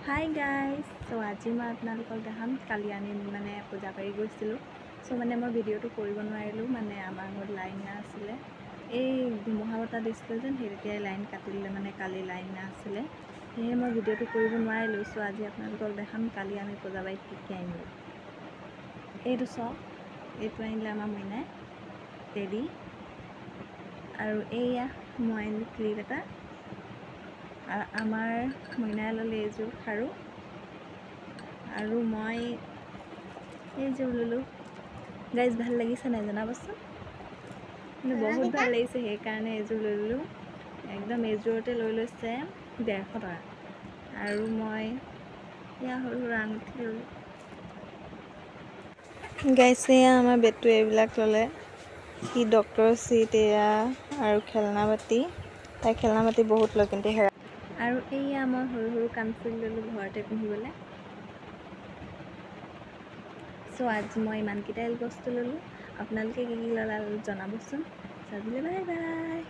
Hi guys আজি মই আপোনালোকক দেখাম কালি আমি পূজা কৰি গৈছিলোঁ মই ভিডিঅ'টো কৰিব নোৱাৰিলোঁ আমাৰ ঘৰত লাইন নাছিলে এই ধুমুহা বতাহ দিছিলে যেন সেই তেতিয়াই লাইন কাটি দিলে কালি লাইন নাছিলে সেয়ে মই ভিডিঅ'টো কৰিব নোৱাৰিলোঁ আজি আপোনালোকক দেখাম কালি আমি পূজা বাৰীত কি আনিলোঁ এইটো চাওক এইটো আনিলে আমাৰ মইনাই টেডি আৰু এইয়া মই আনিলোঁ ক্লিপ এটা আৰু আমাৰ মইনাই ল'লে এইযোৰ খাৰু আৰু মই এইযোৰ ল'লোঁ গাইজ ভাল লাগিছে নাই জনাবচোন বহুত ভাল লাগিছে সেইকাৰণে এইযোৰ লৈ ল'লোঁ একদম এইযোৰতে লৈ লৈছে 150 টকা আৰু মই এয়া সৰু সৰু আঙুঠি ল'লোঁ গাইজ এয়া আমাৰ বেটটো এইবিলাক ল'লে সি ডক্টৰ চিট এয়া আৰু খেলনা বাতি তাই খেলনা বাতি বহুত লয় কিন্তু হেৰা আৰু এইয়া মই সৰু সৰু কাণফুলি ল'লোঁ ঘৰতে পিন্ধিবলৈ আজি মই ইমানকেইটাই বস্তু ল'লোঁ আপোনালোকে কি কি ল'লা জনাবচোন আজিলৈ বাই বাই।